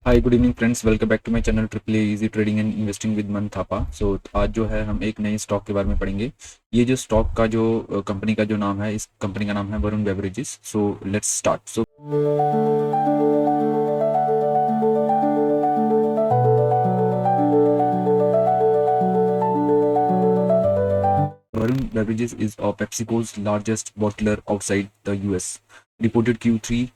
Hi good evening friends, welcome back to my channel triple easy trading and investing with Man Thapa. सो आज जो है हम एक नए स्टॉक के बारे में पढ़ेंगे। ये जो स्टॉक का जो कंपनी का जो नाम है, इस कंपनी का नाम है Varun beverages. So let's start. So Varun Beverages is PepsiCo's largest bottler outside the US. Reported Q3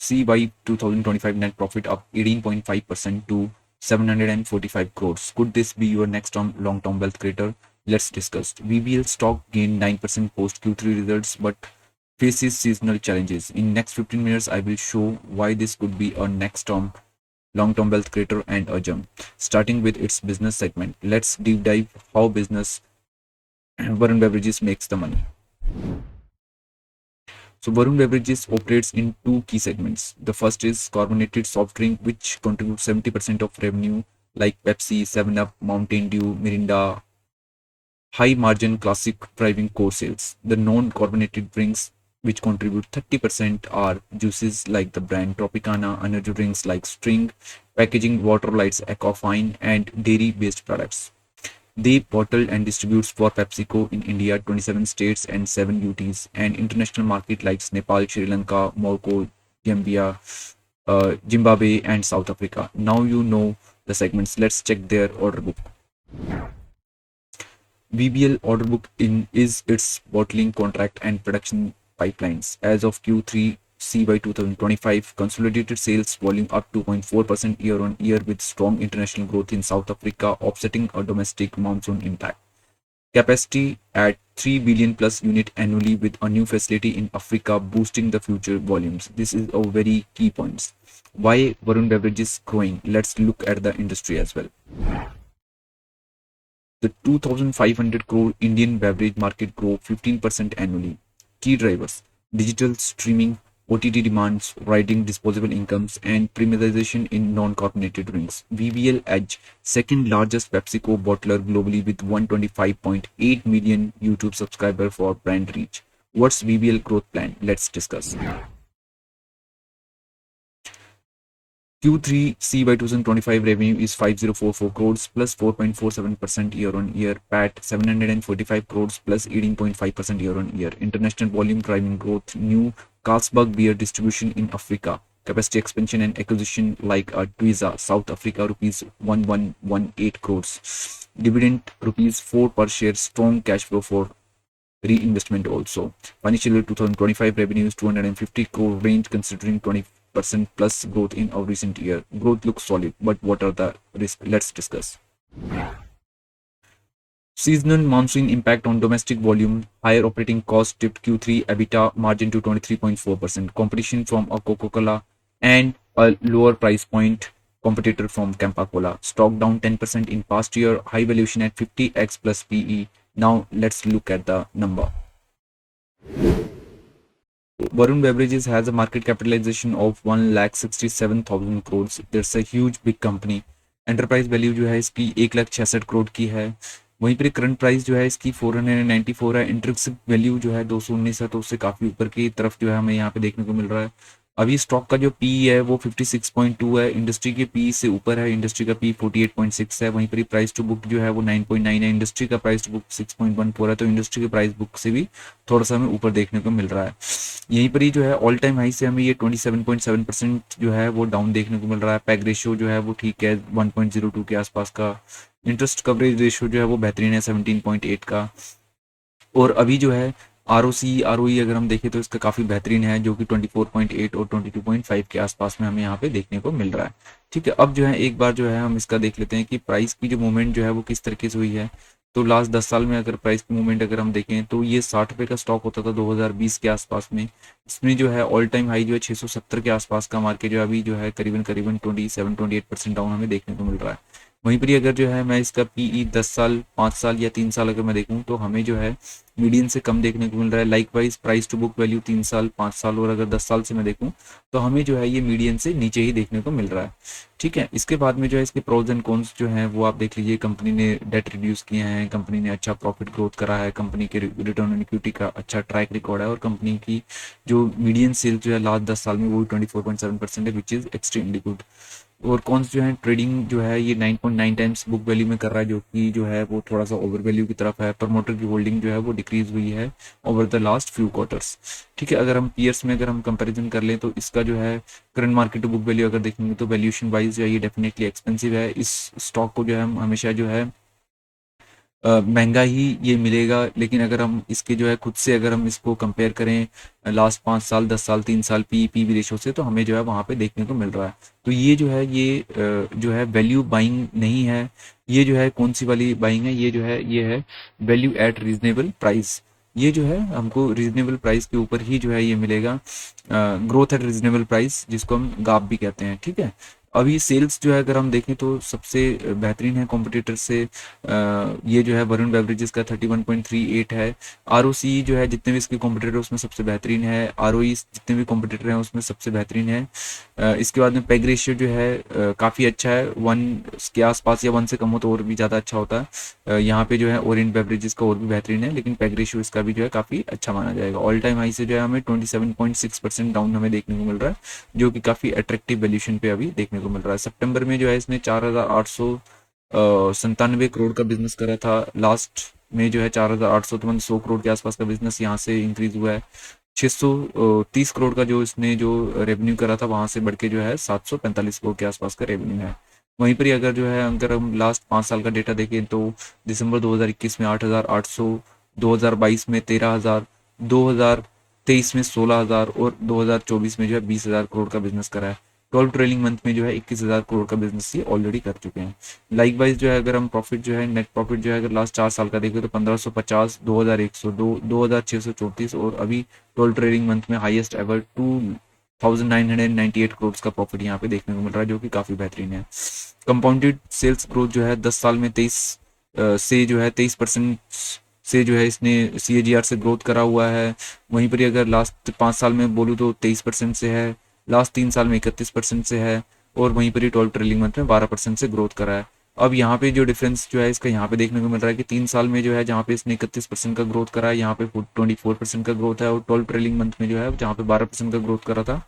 CY 2025 net profit up 18.5% to 745 crores. Could this be your next long-term wealth creator? Let's discuss. VBL stock gained 9% post Q3 results but faces seasonal challenges. In next 15 minutes, I will show why this could be a next term long-term wealth creator and a gem. Starting with its business segment, let's deep dive how business Varun Beverages makes the money. So Varun Beverages operates in two key segments. The first is carbonated soft drink, which contributes 70% of revenue, like Pepsi, 7-Up, Mountain Dew, Mirinda. High margin classic driving core sales. The non-carbonated drinks, which contribute 30%, are juices like the brand Tropicana, energy drinks like Sting, packaging water lights Aquafine, and dairy-based products. They bottle and distributes for PepsiCo in India, 27 states and 7 UTs, and international market like Nepal, Sri Lanka, Morocco, Gambia, Zimbabwe, and South Africa. Now you know the segments. Let's check their order book. VBL order book is its bottling contract and production pipelines. As of Q3 CY 2025, consolidated sales volume up 2.4% year-on-year with strong international growth in South Africa offsetting a domestic monsoon impact. Capacity at 3 billion plus unit annually with a new facility in Africa boosting the future volumes. This is a very key point. Why Varun Beverages growing? Let's look at the industry as well. The 2,500 crore Indian beverage market grow 15% annually. Key drivers: digital streaming, OTT demands, rising disposable incomes, and premiumization in non-carbonated drinks. VBL Edge, second largest PepsiCo bottler globally with 125.8 million YouTube subscribers for brand reach. What's VBL growth plan? Let's discuss. Q3 CY 2025 revenue is 5044 crores plus 4.47% year-on-year. PAT 745 crores plus 18.5% year-on-year. International volume driving growth. New Carlsberg beer distribution in Africa. Capacity expansion and acquisition like Twiza, South Africa, rupees 1118 crores. Dividend rupees 4 per share. Strong cash flow for reinvestment also. Financial year 2025 revenues 250 crore range considering 20% plus growth in our recent year. Growth looks solid, but what are the risks? Let's discuss. Seasonal monsoon impact on domestic volume. Higher operating cost tipped Q3 EBITDA margin to 23.4%. Competition from a Coca-Cola and a lower price point competitor from Campa-Cola. Stock down 10% in past year. High valuation at 50x plus PE. Now let's look at the number. Varun Beverages has a market capitalization of 1,67,000 crores. That's a huge big company. Enterprise value जो है इसकी 1,66 करोड़ की है। वहीं पर current price जो है इसकी 494 है। इंट्रिंसिक वैल्यू जो है 219 है, तो उससे काफ़ी ऊपर की तरफ जो है हमें यहाँ पे देखने को मिल रहा है। अभी स्टॉक का जो पी है वो 56.2 है, इंडस्ट्री के पी से ऊपर है। इंडस्ट्री का पी 48.6 है। वहीं पर प्राइस टू बुक जो है वो 9.9 है। इंडस्ट्री का प्राइस टू बुक 6.14 है, तो इंडस्ट्री के प्राइस बुक से भी थोड़ा सा हमें ऊपर देखने को मिल रहा है। यहीं पर ही जो है ऑल टाइम हाई से हमें ये 27.7% जो है वो डाउन देखने को मिल रहा है। पैग रेशियो जो है वो ठीक है 1.02 के आसपास का। इंटरेस्ट कवरेज रेशियो जो है वो बेहतरीन है 17.8 का। और अभी जो है ROE अगर हम देखें तो इसका काफ़ी बेहतरीन है, जो कि 24.8 और 22.5 के आसपास में हमें यहाँ पे देखने को मिल रहा है। ठीक है, अब जो है एक बार जो है हम इसका देख लेते हैं कि प्राइस की जो मूवमेंट जो है वो किस तरीके से हुई है। तो लास्ट 10 साल में अगर प्राइस की मूवमेंट अगर हम देखें तो ये 60 रुपये का स्टॉक होता था 2020 के आसपास में। इसमें जो है ऑल टाइम हाई जो है 670 के आसपास का मार्केट जो अभी जो है करीबन करीबन 27-28% डाउन हमें देखने को मिल रहा है। वहीं पर अगर जो है मैं इसका पीई 10 साल 5 साल या 3 साल अगर मैं देखूं तो हमें जो है मीडियन से कम देखने को मिल रहा है। Likewise price to book value 3 साल 5 साल और अगर 10 साल से मैं देखूं तो हमें जो है ये मीडियन से नीचे ही देखने को मिल रहा है। ठीक है, इसके बाद में जो है इसके प्रोज एंड कॉन्स जो है वो आप देख लीजिए। कंपनी ने डेट रिड्यूस किए हैं, कंपनी ने अच्छा प्रॉफिट ग्रोथ करा है, कंपनी के रिटर्न ऑन इक्विटी का अच्छा ट्रैक रिकॉर्ड है और कंपनी की जो मीडियन सेल जो है लास्ट 10 साल में वो 24.7% है, विच इज एक्सट्रीमली गुड। और कॉन्स जो है ट्रेडिंग जो है ये 9.9 टाइम्स बुक वैल्यू में कर रहा है, जो कि जो है वो थोड़ा सा ओवर वैल्यू की तरफ है। प्रमोटर की होल्डिंग जो है वो डिक्रीज हुई है over the last few quarters. ठीक है, अगर हम पीयर्स में अगर हम कंपैरिजन कर लें तो इसका जो है current market to book value अगर देखेंगे तो वैल्यूएशन वाइज जो है ये डेफिनेटली एक्सपेंसिव है। इस स्टॉक को जो है हम हमेशा जो है महंगा ही ये मिलेगा, लेकिन अगर हम इसके जो है खुद से अगर हम इसको कंपेयर करें लास्ट 5 साल 10 साल 3 साल पी रेशो से, तो हमें जो है वहाँ पे देखने को मिल रहा है। तो ये जो है ये जो है वैल्यू बाइंग नहीं है। ये जो है कौन सी वाली बाइंग है, ये जो है ये है वैल्यू एट रीजनेबल प्राइस। ये जो है हमको रीजनेबल प्राइस के ऊपर ही जो है ये मिलेगा, ग्रोथ एट रीजनेबल प्राइस, जिसको हम गाप भी कहते हैं। ठीक है, अभी सेल्स जो है अगर हम देखें तो सबसे बेहतरीन है कॉम्पिटिटर से। ये जो है वरुण बेवरेजेस का 31.38 है। आरओसी जो है जितने भी इसके कॉम्पिटिटर उसमें सबसे बेहतरीन है। आरओई जितने भी कॉम्पिटिटर हैं उसमें सबसे बेहतरीन है। इसके बाद में पेग रेशियो जो है काफ़ी अच्छा है, 1 के आसपास या 1 से कम हो तो और भी ज़्यादा अच्छा होता है। यहाँ पे जो है ओरिएंट बेवरेजेस का और भी बेहतरीन है, लेकिन पेग रेशियो इसका भी जो है काफ़ी अच्छा माना जाएगा। ऑल टाइम हाई से जो है हमें 27.6% डाउन हमें देखने को मिल रहा है, जो कि काफ़ी अट्रैक्टिव वैल्यूएशन पे अभी देखने को मिल रहा है। सितंबर में जो है इसने 4,897 करोड़ का बिजनेस करा था। लास्ट में जो है 4,800 तो 100 करोड़ के आसपास का बिजनेस यहाँ से इंक्रीज हुआ है। 630 करोड़ का जो इसने जो रेवेन्यू करा था वहां से बढ़ के जो है 745 करोड़ के आसपास का रेवेन्यू है। वहीं पर अगर जो है अगर हम लास्ट 5 साल का डेटा देखें तो दिसंबर 2021 में 8,800, 2022 में 13,000, 2023 में 16,000 और 2024 में जो है 20,000 करोड़ का बिजनेस करा है। 12 ट्रेलिंग मंथ में जो है 21,000 करोड़ का बिजनेस ये ऑलरेडी कर चुके हैं। लाइक वाइज जो है अगर हम प्रॉफिट जो है नेट प्रॉफिट जो है अगर लास्ट 4 साल का देखें तो 1,550, 2,102, 2,634 और अभी 12 ट्रेडिंग मंथ में हाईएस्ट एवर 2,998 करोड़ का प्रॉफिट यहाँ पे देखने को मिल रहा है, जो कि काफी बेहतरीन है। कंपाउंडेड सेल्स ग्रोथ जो है 10 साल में 23% से जो है इसने CAGR से ग्रोथ करा हुआ है। वहीं पर अगर लास्ट 5 साल में बोलूँ तो 23% से है, लास्ट 3 साल में 31% से है, और वहीं पर ही 12 ट्रेलिंग मंथ में 12% से ग्रोथ करा है। अब यहाँ पे जो डिफरेंस जो है इसका यहाँ पे देखने को मिल रहा है कि 3 साल में जो है जहाँ पे इसने 31% का ग्रोथ करा है, यहाँ पे 24% का ग्रोथ है, और 12 ट्रेलिंग मंथ में जो है जहाँ पे 12% का ग्रोथ करा था,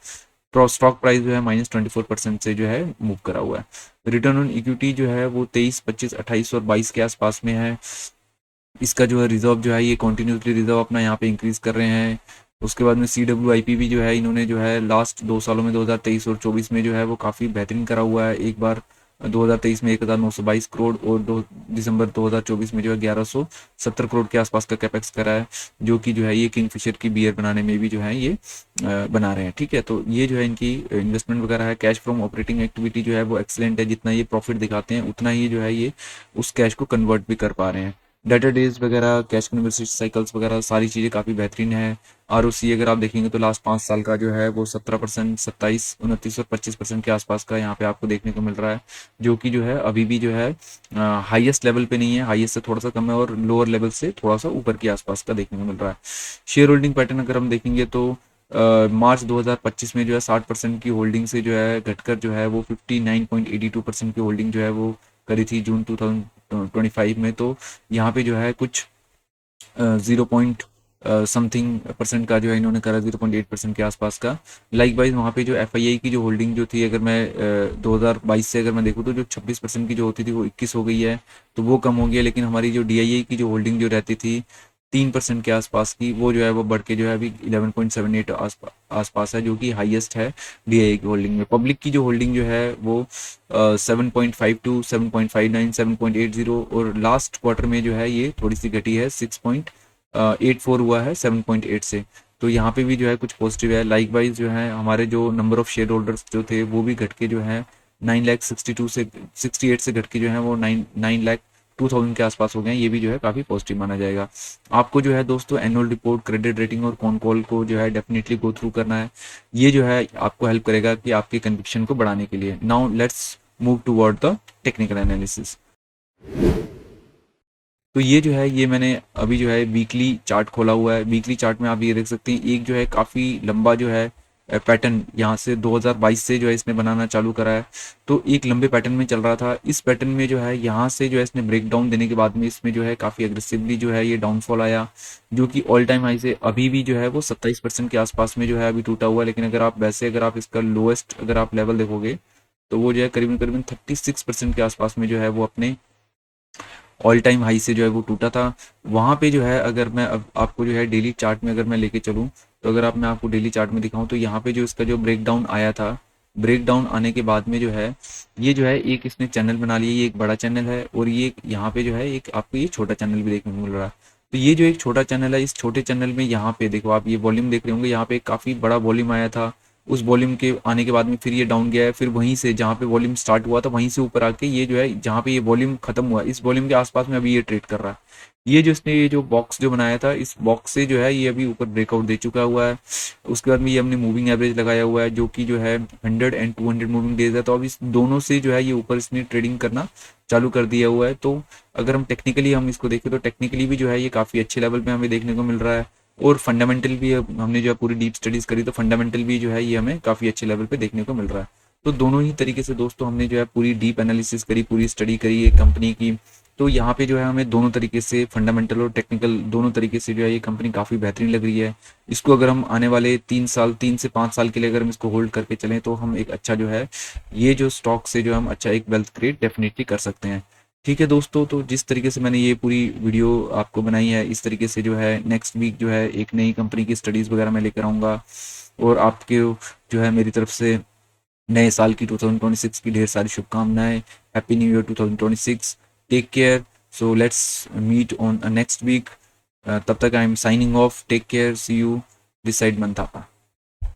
स्टॉक प्राइस जो है -24% से जो है मूव करा हुआ है। रिटर्न ऑन इक्विटी जो है वो 23, 25, 28 और 22 के आसपास में है। इसका जो है रिजर्व जो है ये कॉन्टिन्यूसली रिजर्व अपना यहाँ पे इंक्रीज कर रहे हैं। उसके बाद में CWIP भी जो है इन्होंने जो है लास्ट 2 सालों में 2023 और 24 में जो है वो काफ़ी बेहतरीन करा हुआ है। एक बार 2023 में 1,922 करोड़ और दिसंबर 2024 में जो है 1,170 करोड़ के आसपास का कैपेक्स करा है, जो कि जो है ये किंगफिशर की बियर बनाने में भी जो है ये बना रहे हैं। ठीक है, तो ये जो है इनकी इन्वेस्टमेंट वगैरह है। कैश फ्रॉम ऑपरेटिंग एक्टिविटी जो है वो एक्सलेंट है, जितना ये प्रॉफिट दिखाते हैं उतना ही जो है ये उस कैश को कन्वर्ट भी कर पा रहे हैं। डाटा डेज वगैरह, कैश कन्वर्सेशन साइकिल्स वगैरह सारी चीज़ें काफ़ी बेहतरीन है। ROC अगर आप देखेंगे तो लास्ट 5 साल का जो है वो 17%, 27, 29 और 25% के आसपास का यहाँ पे आपको देखने को मिल रहा है, जो कि जो है अभी भी जो है हाईएस्ट लेवल पे नहीं है, हाईएस्ट से थोड़ा सा कम है, और लोअर लेवल से थोड़ा सा ऊपर के आसपास का देखने को मिल रहा है। शेयर होल्डिंग पैटर्न अगर हम देखेंगे तो मार्च 2025 में जो है 60% की होल्डिंग से जो है घटकर जो है वो 59.82% की होल्डिंग जो है वो करी थी जून 2025 में। तो यहाँ पे जो है कुछ 0 पॉइंट समथिंग परसेंट का जो है इन्होंने करा, 0.8% के आसपास का। लाइक वाइज वहाँ पे जो FII की जो होल्डिंग जो थी, अगर मैं 2022 से अगर मैं देखूँ तो जो 26% की जो होती थी वो 21 हो गई है, तो वो कम हो गया। लेकिन हमारी जो DII की जो होल्डिंग जो रहती थी 3% के आसपास की, वो जो है वो बढ़ के जो है अभी 11.78 आसपास है, जो कि हाईएस्ट है DII की होल्डिंग में। पब्लिक की जो होल्डिंग जो है वो 7.52, 7.59, 7.80, और लास्ट क्वार्टर में जो है ये थोड़ी सी घटी है, 6.84 हुआ है 7.8 से। तो यहाँ पे भी जो है कुछ पॉजिटिव है। लाइक वाइज जो है हमारे जो नंबर ऑफ शेयर होल्डर्स जो थे वो भी घट के जो है 9,62 से 68 से घट के जो है वो 9,02,000 के आसपास हो गए हैं। ये भी जो है काफ़ी पॉजिटिव माना जाएगा। आपको जो है दोस्तों एनुअल रिपोर्ट, क्रेडिट रेटिंग और कॉन कॉल को जो है डेफिनेटली गो थ्रू करना है। ये जो है आपको हेल्प करेगा कि आपके कन्विक्शन को बढ़ाने के लिए। Now let's move toward the technical analysis. तो ये जो है ये मैंने अभी जो है वीकली चार्ट खोला हुआ है। वीकली चार्ट में आप ये देख सकते हैं, एक जो है काफ़ी लंबा जो है पैटर्न यहाँ से 2022 से जो है इसने बनाना चालू करा है। तो एक लंबे पैटर्न में चल रहा था। इस पैटर्न में जो है यहाँ से जो है इसने ब्रेक डाउन देने के बाद में इसमें जो है काफ़ी अग्रेसिवली जो है ये डाउनफॉल आया, जो कि ऑल टाइम हाई से अभी भी जो है वो 27% के आसपास में जो है अभी टूटा हुआ है। लेकिन अगर आप वैसे अगर आप इसका लोएस्ट अगर आप लेवल देखोगे तो वो जो है करीबन करीबन 36% के आसपास में जो है वो अपने ऑल टाइम हाई से जो है वो टूटा था। वहाँ पे जो है अगर मैं अब आपको जो है डेली चार्ट में अगर मैं लेके चलूँ, तो अगर आप मैं आपको डेली चार्ट में दिखाऊँ तो यहाँ पे जो इसका जो ब्रेक डाउन आया था, ब्रेक डाउन आने के बाद में जो है ये जो है एक इसने चैनल बना लिया, ये एक बड़ा चैनल है और ये यहाँ पे जो है एक आपको ये छोटा चैनल भी देखने को मिल रहा है। तो ये जो एक छोटा चैनल है, इस छोटे चैनल में यहाँ पे देखो आप ये वॉल्यूम देख रहे होंगे, यहाँ पे काफ़ी बड़ा वॉल्यूम आया था। उस वॉल्यूम के आने के बाद में फिर ये डाउन गया है, फिर वहीं से जहाँ पे वॉल्यूम स्टार्ट हुआ था वहीं से ऊपर आके ये जो है जहाँ पे ये वॉल्यूम खत्म हुआ इस वॉल्यूम के आसपास में अभी ये ट्रेड कर रहा है। ये जो इसने ये जो बॉक्स जो बनाया था, इस बॉक्स से जो है ये अभी ऊपर ब्रेकआउट दे चुका हुआ है। उसके बाद में ये हमने मूविंग एवरेज लगाया हुआ है जो कि जो है 100 एंड 200 मूविंग डेज है। तो अब इस दोनों से जो है ये ऊपर इसने ट्रेडिंग करना चालू कर दिया हुआ है। तो अगर हम टेक्निकली हम इसको देखें तो टेक्निकली भी जो है ये काफ़ी अच्छे लेवल पे हमें देखने को मिल रहा है और फंडामेंटल भी हमने जो है पूरी डीप स्टडीज करी तो फंडामेंटल भी जो है ये हमें काफ़ी अच्छे लेवल पे देखने को मिल रहा है। तो दोनों ही तरीके से दोस्तों हमने जो है पूरी डीप एनालिसिस करी, पूरी स्टडी करी एक कंपनी की। तो यहाँ पे जो है हमें दोनों तरीके से फंडामेंटल और टेक्निकल दोनों तरीके से जो है ये कंपनी काफ़ी बेहतरीन लग रही है। इसको अगर हम आने वाले 3 साल 3 से 5 साल के लिए अगर हम इसको होल्ड करके चलें तो हम एक अच्छा जो है ये जो स्टॉक से जो हम अच्छा एक वेल्थ क्रिएट डेफिनेटली कर सकते हैं। ठीक है दोस्तों, तो जिस तरीके से मैंने ये पूरी वीडियो आपको बनाई है इस तरीके से जो है नेक्स्ट वीक जो है एक नई कंपनी की स्टडीज़ वगैरह मैं लेकर आऊँगा और आपके जो है मेरी तरफ से नए साल की 2026 की ढेर सारी शुभकामनाएं। Happy new year 2026। Take care. So let's meet on next week. तब तक I am signing off. Take care. See you this side मंथापा।